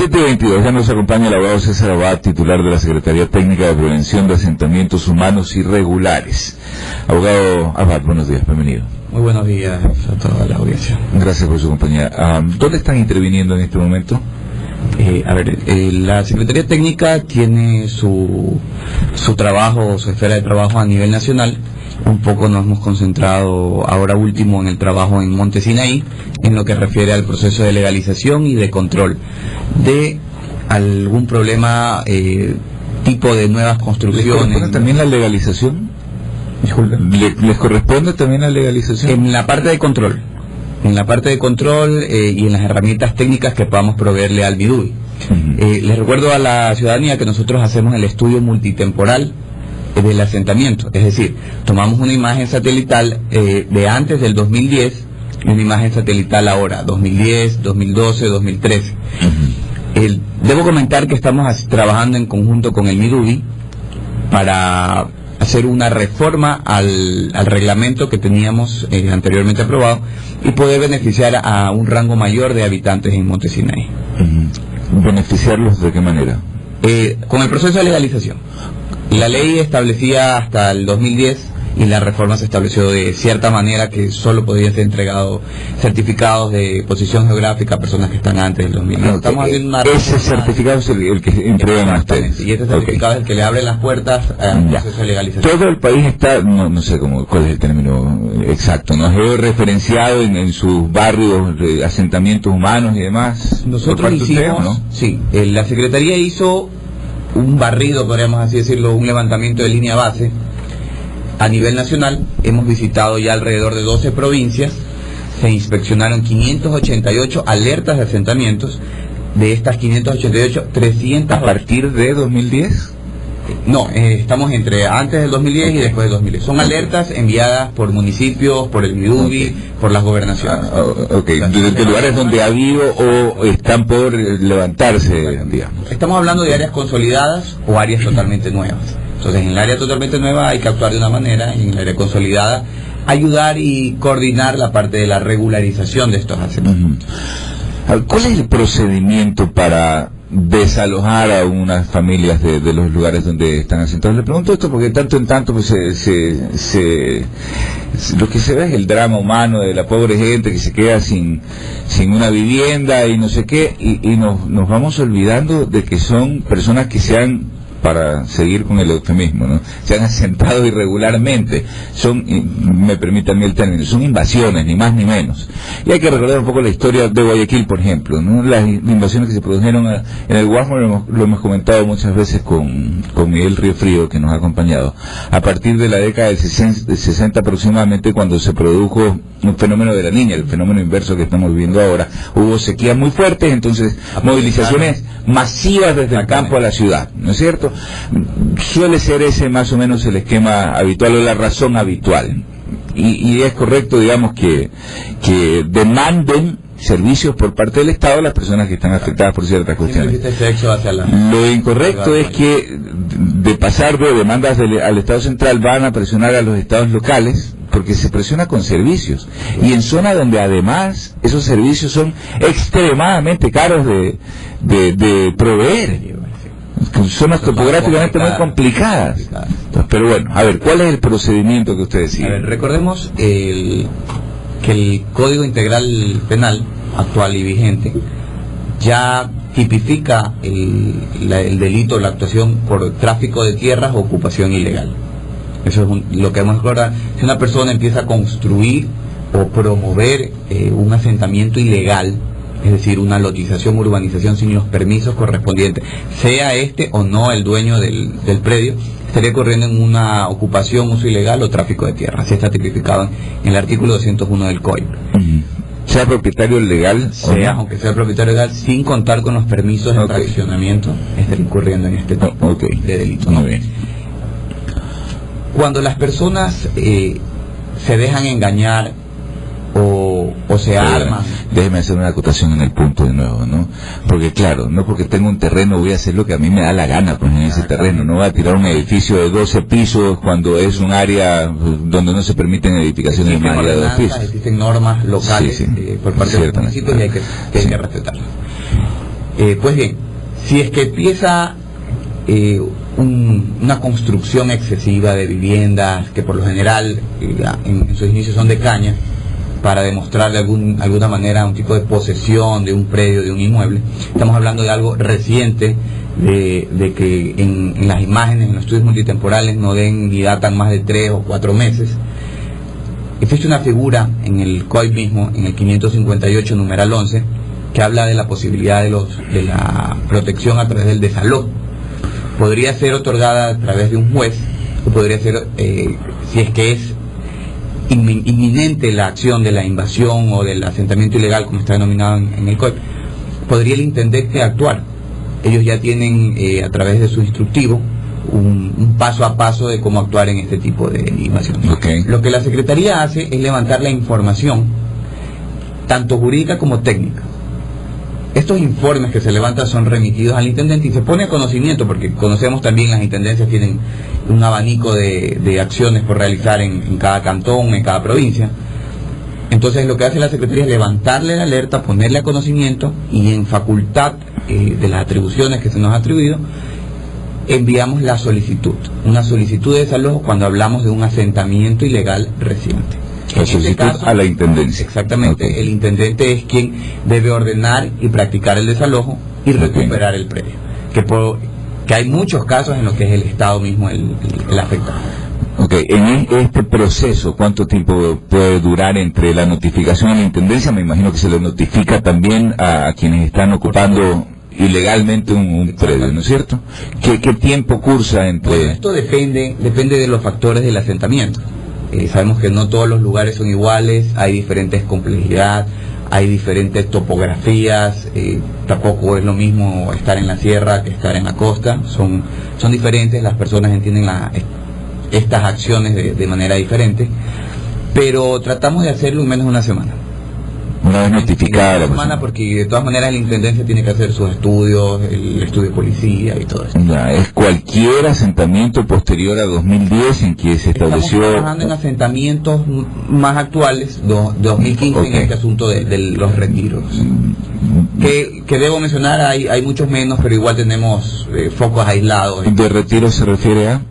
7:22, ya nos acompaña el abogado César Abad, titular de la Secretaría Técnica de Prevención de Asentamientos Humanos Irregulares. Abogado Abad, buenos días, bienvenido. Muy buenos días a toda la audiencia. Gracias por su compañía. ¿Dónde están interviniendo en este momento? La Secretaría Técnica tiene su trabajo, su esfera de trabajo a nivel nacional. Un poco nos hemos concentrado ahora último en el trabajo en Monte Sinaí, en lo que refiere al proceso de legalización y de control de algún problema tipo de nuevas construcciones. ¿Les corresponde también la legalización? Disculpen. ¿Les corresponde también la legalización? En la parte de control. En la parte de control y en las herramientas técnicas que podamos proveerle al MIDUBI. Les recuerdo a la ciudadanía que nosotros hacemos el estudio multitemporal del asentamiento, es decir, tomamos una imagen satelital de antes del 2010 y una imagen satelital ahora, 2010, 2012, 2013. Debo comentar que estamos trabajando en conjunto con el MIDUBI para hacer una reforma al reglamento que teníamos anteriormente aprobado y poder beneficiar a un rango mayor de habitantes en Monte Sinaí. ¿Beneficiarlos de qué manera? Con el proceso de legalización. La ley establecía hasta el 2010 y la reforma se estableció de cierta manera que solo podían ser entregados certificados de posición geográfica a personas que están antes del 2010. No, estamos haciendo una ese certificado es el que entregan a ustedes. Y este certificado es el que le abre las puertas al proceso de legalización. Todo el país está, no sé cuál es el término exacto, ¿no? Georreferenciado en sus barrios de asentamientos humanos y demás. Nosotros hicimos, ¿no? Sí, la Secretaría hizo un barrido, podríamos así decirlo, un levantamiento de línea base a nivel nacional. Hemos visitado ya alrededor de 12 provincias, se inspeccionaron 588 alertas de asentamientos. De estas 588, 300... ¿A partir de 2010? No, estamos entre antes del 2010 y después del 2010. Son alertas enviadas por municipios, por el MIDUBI, por las gobernaciones. ¿De lugares donde ha habido o están por levantarse, digamos? Estamos hablando de áreas consolidadas o áreas totalmente nuevas. Entonces, en el área totalmente nueva hay que actuar de una manera, y en el área consolidada ayudar y coordinar la parte de la regularización de estos asentamientos. ¿Cuál es el procedimiento para desalojar a unas familias de los lugares donde están asentados? Le pregunto esto porque tanto en tanto pues, lo que se ve es el drama humano de la pobre gente que se queda sin una vivienda y no sé qué, y nos vamos olvidando de que son personas que se han, para seguir con el eufemismo, ¿no?, se han asentado irregularmente. Son, me permítanme el término, son invasiones, ni más ni menos. Y hay que recordar un poco la historia de Guayaquil, por ejemplo, ¿no? Las invasiones que se produjeron en el Guasmo, lo hemos comentado muchas veces con Miguel Riofrío, que nos ha acompañado. A partir de la década del 60 aproximadamente, cuando se produjo un fenómeno de la niña, el fenómeno inverso que estamos viviendo ahora, hubo sequías muy fuertes, entonces movilizaciones masivas desde el campo a la ciudad, ¿no es cierto? Suele ser ese más o menos el esquema habitual o la razón habitual, y es correcto, digamos, que demanden servicios por parte del Estado a las personas que están afectadas por ciertas cuestiones. Lo incorrecto es que de pasar de demandas al Estado central van a presionar a los estados locales, porque se presiona con servicios, y en zonas donde además esos servicios son extremadamente caros de proveer, zonas topográficamente muy complicadas. Entonces, pero bueno, a ver, ¿cuál es el procedimiento que ustedes siguen? A ver, recordemos que el Código Integral Penal actual y vigente ya tipifica el delito, la actuación por tráfico de tierras o ocupación ilegal. Eso es lo que hemos recordado. Si una persona empieza a construir o promover un asentamiento ilegal, es decir, una lotización, urbanización sin los permisos correspondientes, sea este o no el dueño del predio, estaría corriendo en una ocupación, uso ilegal o tráfico de tierra. Así está tipificado en el artículo 201 del COIP. Sea propietario legal, aunque sea propietario legal, sin contar con los permisos de fraccionamiento, estaría incurriendo en este tipo de delito. Muy bien. Cuando las personas se dejan engañar o se arman. Déjeme hacer una acotación en el punto de nuevo, ¿no? Porque claro, no porque tengo un terreno voy a hacer lo que a mí me da la gana pues en ese terreno. No voy a tirar un edificio de 12 pisos cuando es un área donde no se permiten edificaciones de más allá de 2 pisos. Existen normas locales por parte de los municipios y hay que respetarlas. Pues bien, si es que empieza una construcción excesiva de viviendas que por lo general en sus inicios son de caña, para demostrar de alguna manera un tipo de posesión de un predio, de un inmueble, estamos hablando de algo reciente, de que en las imágenes, en los estudios multitemporales no den ni datan más de 3 o 4 meses. Existe una figura en el COIP mismo, en el 558 numeral 11, que habla de la posibilidad de la protección a través del desalojo. Podría ser otorgada a través de un juez, o podría ser, si es que es inminente la acción de la invasión o del asentamiento ilegal, como está denominado en el COIP, podría el intendente actuar. Ellos ya tienen a través de su instructivo un paso a paso de cómo actuar en este tipo de invasiones. Okay. Lo que la Secretaría hace es levantar la información, tanto jurídica como técnica. Estos informes que se levantan son remitidos al intendente y se pone a conocimiento, porque conocemos también las intendencias tienen un abanico de acciones por realizar en cada cantón, en cada provincia. Entonces lo que hace la Secretaría es levantarle la alerta, ponerle a conocimiento, y en facultad de las atribuciones que se nos ha atribuido, enviamos la solicitud, una solicitud de desalojo cuando hablamos de un asentamiento ilegal reciente. La solicitud a la intendencia. Exactamente, okay. El intendente es quien debe ordenar y practicar el desalojo y recuperar el predio. Que hay muchos casos en los que es el Estado mismo el afectado. Ok, en este proceso, ¿cuánto tiempo puede durar entre la notificación a la intendencia? Me imagino que se le notifica también a quienes están ocupando ilegalmente un predio, ¿no es cierto? ¿Qué tiempo cursa entre...? Bueno, esto depende de los factores del asentamiento. Sabemos que no todos los lugares son iguales, hay diferentes complejidades, hay diferentes topografías, tampoco es lo mismo estar en la sierra que estar en la costa, son diferentes, las personas entienden estas acciones de manera diferente, pero tratamos de hacerlo en menos de una semana. Una vez notificada la semana, porque de todas maneras la intendencia tiene que hacer sus estudios, el estudio de policía y todo eso. Ya, es cualquier asentamiento posterior a 2010 en que se estableció. Estamos trabajando en asentamientos más actuales, 2015, okay. En este asunto de los retiros. Que debo mencionar, hay muchos menos, pero igual tenemos focos aislados. ¿De retiro se refiere a?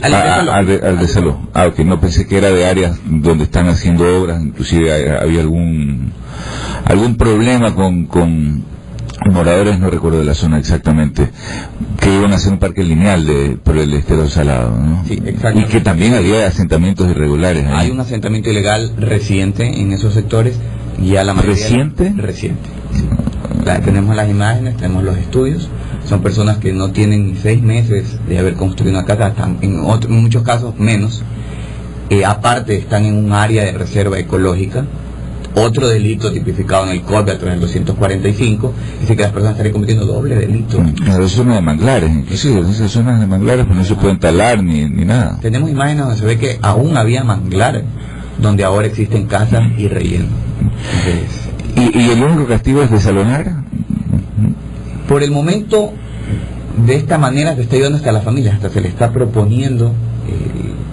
Al desalojo. Ah, ok, no pensé que era de áreas donde están haciendo obras, inclusive había algún problema con moradores, no recuerdo de la zona exactamente, que iban a hacer un parque lineal por el estero salado, ¿no? Sí, exacto. Y que también había asentamientos irregulares ahí. Hay un asentamiento ilegal reciente en esos sectores, y a la mayoría... ¿Reciente? Reciente, sí. Tenemos las imágenes, tenemos los estudios. Son personas que no tienen ni 6 meses de haber construido una casa, en muchos casos menos. Aparte están en un área de reserva ecológica. Otro delito tipificado en el COIP a través del 245, dice que las personas estarían cometiendo doble delito. Las zonas de manglares, sí, esas zonas de manglares pues no se pueden talar ni nada. Tenemos imágenes donde se ve que aún había manglares, donde ahora existen casas y relleno. ¿Y el único castigo es desalojar? Por el momento, de esta manera se está ayudando hasta a las familias, hasta se le está proponiendo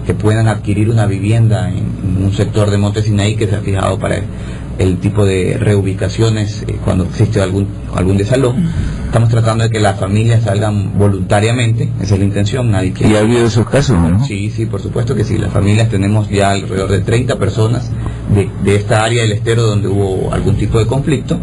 que puedan adquirir una vivienda en un sector de Monte Sinaí que se ha fijado para el tipo de reubicaciones cuando existe algún desalojo. Estamos tratando de que las familias salgan voluntariamente, esa es la intención, nadie quiere. ¿Y ha habido esos casos, no? Sí, por supuesto que sí. Las familias, tenemos ya alrededor de 30 personas de esta área del estero donde hubo algún tipo de conflicto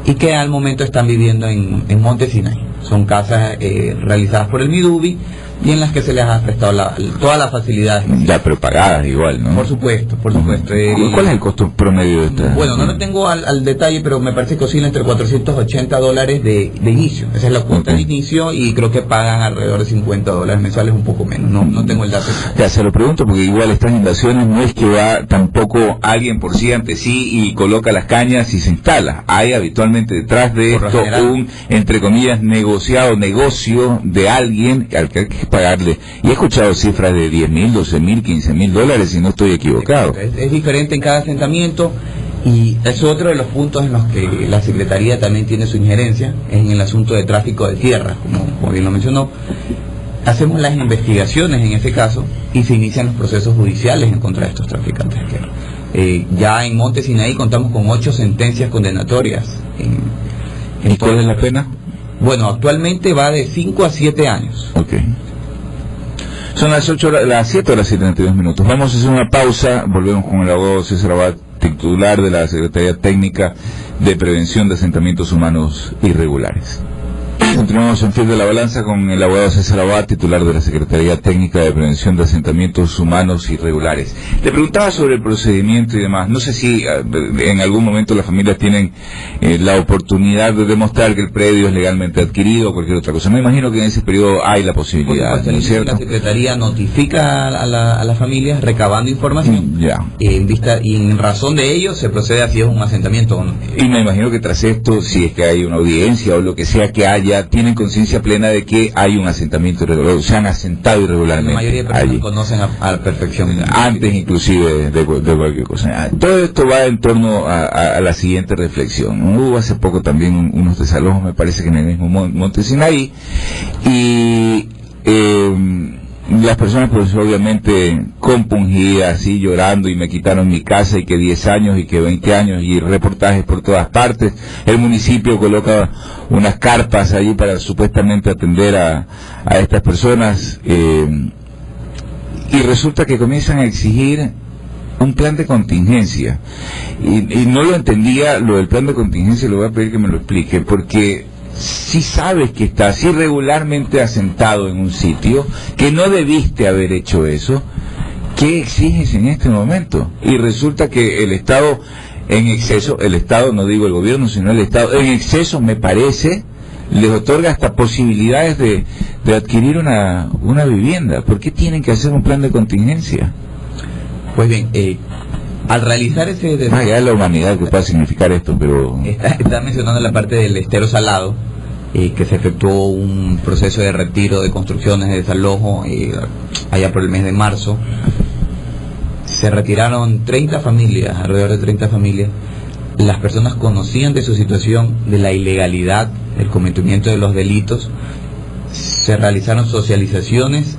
y que al momento están viviendo en Monte Sinaí. Son casas realizadas por el Midubi y en las que se les ha prestado todas las facilidades. Ya, pero pagadas igual, ¿no? Por supuesto. ¿Cuál es el costo promedio de esta? Bueno, no lo tengo al detalle, pero me parece que oscila entre $480 de inicio. Esa es la cuota de inicio, y creo que pagan alrededor de $50 mensuales, un poco menos. No tengo el dato. Ya, se lo pregunto porque igual estas invasiones no es que va tampoco alguien por sí ante sí y coloca las cañas y se instala. Hay habitualmente detrás de esto un, entre comillas, negocio de alguien al que hay que pagarle. Y he escuchado cifras de $10,000, $12,000, $15,000, si no estoy equivocado. Es diferente en cada asentamiento, y es otro de los puntos en los que la Secretaría también tiene su injerencia, en el asunto de tráfico de tierra, como bien lo mencionó. Hacemos las investigaciones en ese caso y se inician los procesos judiciales en contra de estos traficantes de tierra. Ya en Monte Sinaí contamos con 8 sentencias condenatorias ¿Y cuál es la pena? Bueno, actualmente va de 5 a 7 años. Ok. Son las 7 horas y 32 minutos. Vamos a hacer una pausa. Volvemos con el abogado César Abad, titular de la Secretaría Técnica de Prevención de Asentamientos Humanos Irregulares. Continuamos en Fiel de la Balanza con el abogado César Abad, titular de la Secretaría Técnica de Prevención de Asentamientos Humanos Irregulares. Le preguntaba sobre el procedimiento y demás. No sé si en algún momento las familias tienen la oportunidad de demostrar que el predio es legalmente adquirido o cualquier otra cosa. Me imagino que en ese periodo hay la posibilidad, ¿no es cierto? La Secretaría notifica a las familias recabando información. Ya. Y en razón de ello se procede a si es un asentamiento o no. Y me imagino que tras esto, si es que hay una audiencia o lo que sea que haya, tienen conciencia plena de que hay un asentamiento irregular, se han asentado irregularmente. La mayoría de personas allí conocen a la perfección. Antes inclusive de cualquier cosa. Todo esto va en torno a la siguiente reflexión. Hubo hace poco también unos desalojos, me parece que en el mismo Monte Sinaí, y las personas pues obviamente compungidas, así llorando, y me quitaron mi casa, y que 10 años, y que 20 años, y reportajes por todas partes. El municipio coloca unas carpas allí para supuestamente atender a estas personas, y resulta que comienzan a exigir un plan de contingencia, y no lo entendía lo del plan de contingencia. Le voy a pedir que me lo explique, porque si sabes que estás irregularmente asentado en un sitio, que no debiste haber hecho eso, ¿qué exiges en este momento? Y resulta que el Estado en exceso, el Estado, no digo el gobierno, sino el Estado en exceso, me parece, les otorga hasta posibilidades de adquirir una vivienda. ¿Por qué tienen que hacer un plan de contingencia? Pues bien, al realizar ese... ya es la humanidad que pueda significar esto, pero... Está mencionando la parte del estero salado, que se efectuó un proceso de retiro de construcciones de desalojo allá por el mes de marzo. Se retiraron 30 familias, alrededor de 30 familias. Las personas conocían de su situación, de la ilegalidad, del cometimiento de los delitos. Se realizaron socializaciones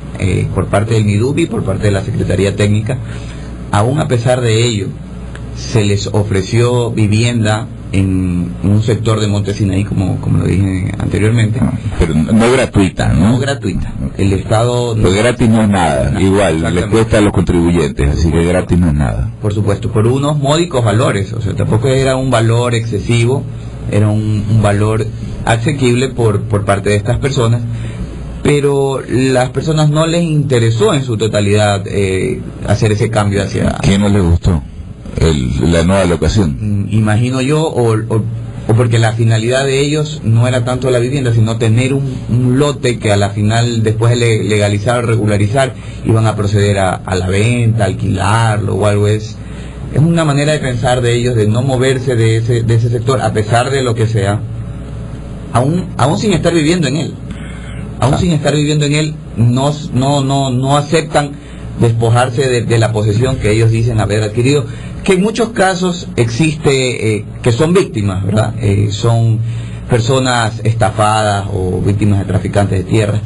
por parte del MIDUBI y por parte de la Secretaría Técnica. Aún a pesar de ello, se les ofreció vivienda en un sector de Monte Sinaí, como lo dije anteriormente. Pero no gratuita, ¿no? No gratuita. El Estado... Pues gratis no es nada, igual, le cuesta a los contribuyentes, así que gratis no es nada. Por supuesto, por unos módicos valores, o sea, tampoco era un valor excesivo, era un valor asequible por parte de estas personas. Pero las personas no les interesó en su totalidad hacer ese cambio hacia... ¿Qué no les gustó? La nueva locación. Imagino yo, o porque la finalidad de ellos no era tanto la vivienda, sino tener un lote que a la final, después de legalizar o regularizar, iban a proceder a la venta, alquilarlo o algo. Es una manera de pensar de ellos, de no moverse de ese sector, a pesar de lo que sea, aún sin estar viviendo en él. Aún sin estar viviendo en él, no aceptan despojarse de la posesión que ellos dicen haber adquirido, que en muchos casos existe, que son víctimas, ¿verdad? Son personas estafadas o víctimas de traficantes de tierra.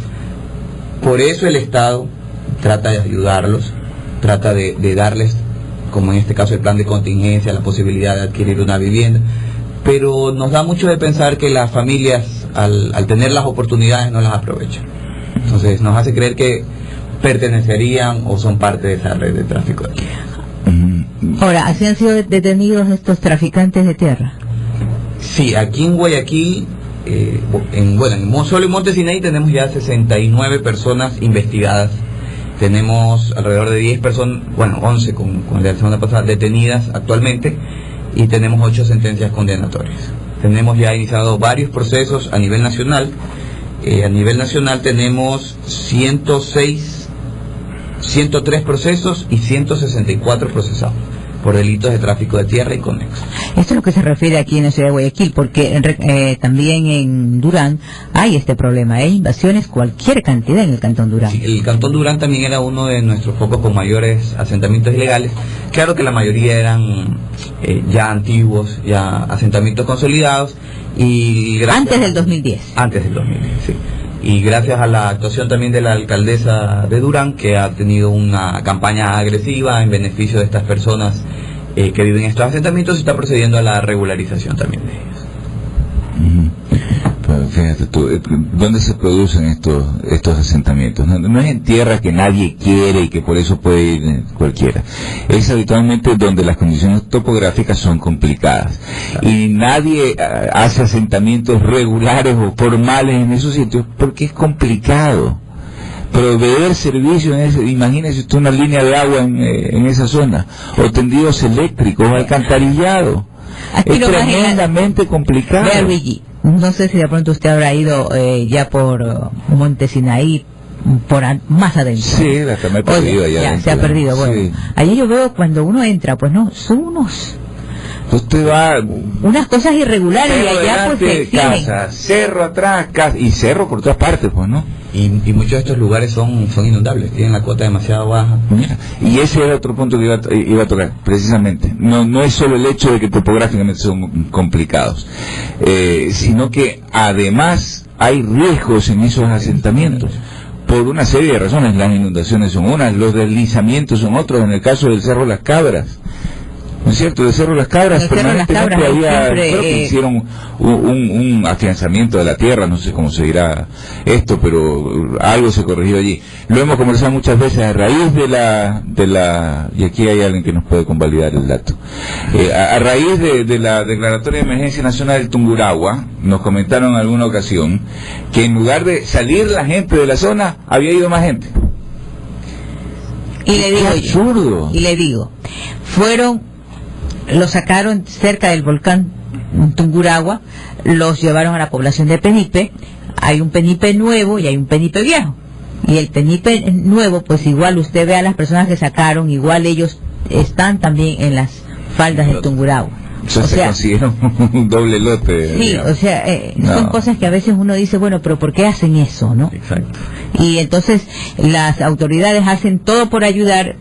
Por eso el Estado trata de ayudarlos, trata de darles, como en este caso el plan de contingencia, la posibilidad de adquirir una vivienda. Pero nos da mucho de pensar que las familias, al tener las oportunidades, no las aprovechan. Entonces nos hace creer que pertenecerían o son parte de esa red de tráfico de tierra. Ahora, ¿así han sido detenidos estos traficantes de tierra? Sí, aquí en Guayaquil, solo en Monte Sinaí tenemos ya 69 personas investigadas. Tenemos alrededor de 10 personas, 11 con la semana pasada, detenidas actualmente. Y tenemos 8 sentencias condenatorias. Tenemos ya iniciado varios procesos a nivel nacional. A nivel nacional tenemos 103 procesos y 164 procesados por delitos de tráfico de tierra y conexos. Esto es lo que se refiere aquí en la ciudad de Guayaquil, porque también en Durán hay este problema, hay invasiones, cualquier cantidad en el Cantón Durán. Sí, el Cantón Durán también era uno de nuestros focos con mayores asentamientos ilegales. Claro que la mayoría eran ya antiguos, ya asentamientos consolidados. Antes del 2010. Antes del 2010, sí. Y gracias a la actuación también de la alcaldesa de Durán, que ha tenido una campaña agresiva en beneficio de estas personas que viven en estos asentamientos, y está procediendo a la regularización también de ellos. Pero fíjate tú, ¿dónde se producen estos asentamientos? No es en tierra que nadie quiere y que por eso puede ir cualquiera. Es habitualmente donde las condiciones topográficas son complicadas. Y nadie hace asentamientos regulares o formales en esos sitios porque es complicado. Proveer servicios, imagínese usted una línea de agua en esa zona, o tendidos eléctricos, o alcantarillado. Aquí es tremendamente complicado. Vea, Luigi, no sé si de pronto usted habrá ido ya por Monte Sinaí, más adentro. Sí, hasta me he perdido allá. Ya, se ha perdido, bueno. Sí. Allá yo veo cuando uno entra, pues no, son usted va unas cosas irregulares y allá pues casa, cerro atrás, casa, y cerro por todas partes, pues, ¿no? Y muchos de estos lugares son inundables, tienen la cuota demasiado baja. Mira, y ese era otro punto que iba a tocar, precisamente. No es solo el hecho de que topográficamente son complicados, sino que además hay riesgos en esos asentamientos. Por una serie de razones, las inundaciones son unas, los deslizamientos son otros, en el caso del Cerro Las Cabras. ¿No es cierto? De Cerro Las Cabras permanentemente creo que hicieron un afianzamiento de la tierra, no sé cómo se dirá esto, pero algo se corrigió allí. Lo hemos conversado muchas veces a raíz de la y aquí hay alguien que nos puede convalidar el dato. A raíz de la declaratoria de emergencia nacional del Tungurahua, nos comentaron en alguna ocasión que en lugar de salir la gente de la zona, había ido más gente. Y le digo absurdo. Y le digo, los sacaron cerca del volcán Tungurahua, los llevaron a la población de Penipe. Hay un Penipe nuevo y hay un Penipe viejo. Y el Penipe nuevo, pues igual usted ve a las personas que sacaron, igual ellos están también en las faldas del Tungurahua. O sea, consiguieron un doble lote. Sí, digamos. O sea, son cosas que a veces uno dice, bueno, pero ¿por qué hacen eso, no? Exacto. Y entonces las autoridades hacen todo por ayudar,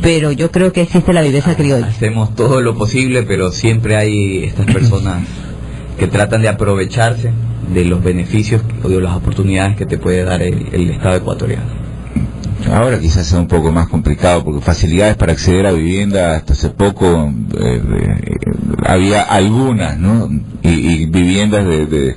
pero yo creo que existe la viveza criolla. Hacemos todo lo posible, pero siempre hay estas personas que tratan de aprovecharse de los beneficios o de las oportunidades que te puede dar el Estado ecuatoriano. Ahora quizás sea un poco más complicado, porque facilidades para acceder a vivienda hasta hace poco había algunas, ¿no? Y viviendas de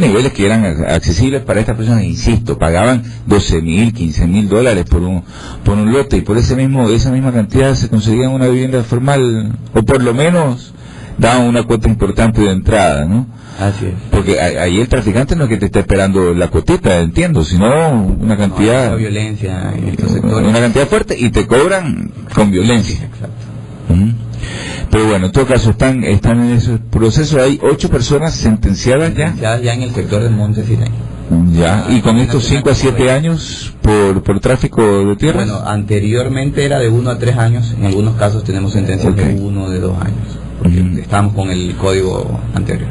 niveles que eran accesibles para estas personas, insisto, pagaban $12,000, $15,000 por un lote, y por esa misma cantidad se conseguían una vivienda formal, o por lo menos daban una cuota importante de entrada, ¿no? Así es. Porque ahí el traficante no es que te esté esperando la cuotita, entiendo, sino una cantidad... No, violencia en estos sectores. Una cantidad fuerte y te cobran con violencia. Exacto. Pero bueno, en todo caso están en ese proceso. Hay 8 personas sentenciadas ya. Ya en el sector del Monte Sinaí. Ya, y con estos 5 a 7 años por tráfico de tierras. Bueno, anteriormente era de 1 a 3 años, en algunos casos tenemos sentencias de 1 de 2 años, porque estamos con el código anterior.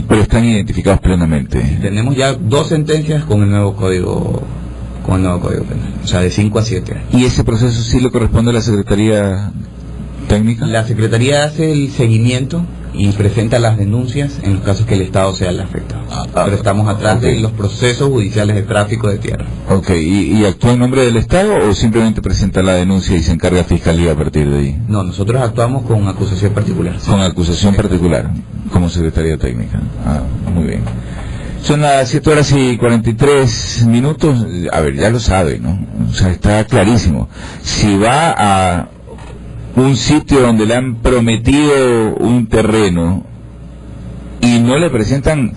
Pero están identificados plenamente. Tenemos ya 2 sentencias con el nuevo código penal, o sea, de 5 a 7 años. ¿Y ese proceso sí le corresponde a la Secretaría Técnica? La Secretaría hace el seguimiento y presenta las denuncias en los casos que el Estado sea el afectado. Pero estamos atrás de los procesos judiciales de tráfico de tierra. Ok, ¿y actúa en nombre del Estado o simplemente presenta la denuncia y se encarga Fiscalía a partir de ahí? No, nosotros actuamos con acusación particular. Con acusación particular, como Secretaría Técnica. Muy bien. Son las 7:43. A ver, ya lo sabe, ¿no? O sea, está clarísimo. Si va a un sitio donde le han prometido un terreno y no le presentan,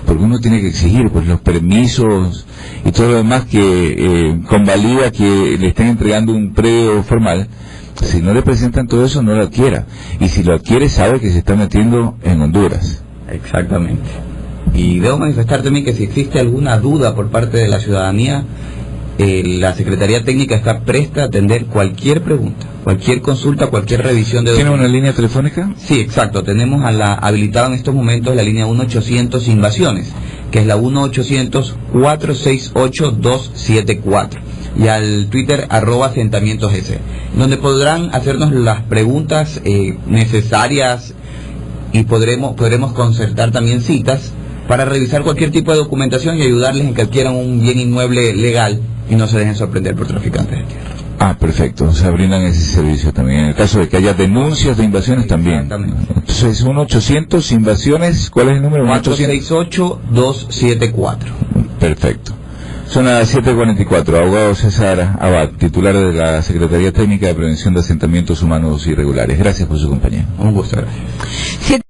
porque uno tiene que exigir pues los permisos y todo lo demás que convalida que le estén entregando un predio formal, si no le presentan todo eso no lo adquiera, y si lo adquiere sabe que se está metiendo en Honduras. Exactamente. Y debo manifestar también que si existe alguna duda por parte de la ciudadanía, la Secretaría Técnica está presta a atender cualquier pregunta, cualquier consulta, cualquier revisión de documentos. ¿Tiene una línea telefónica? Sí, exacto. Tenemos habilitada en estos momentos la línea 1-800 Invasiones, que es la 1-800-468-274. Y al Twitter @asentamientosS, donde podrán hacernos las preguntas necesarias y podremos concertar también citas para revisar cualquier tipo de documentación y ayudarles en que adquieran un bien inmueble legal y no se dejen sorprender por traficantes de tierra. Ah, perfecto, o sea, brindan ese servicio también. En el caso de que haya denuncias de invasiones también. Exactamente. Entonces, 1-800 invasiones, ¿cuál es el número? 468-274. Perfecto. Son las 7:44. Abogado César Abad, titular de la Secretaría Técnica de Prevención de Asentamientos Humanos Irregulares. Gracias por su compañía. Un gusto, gracias.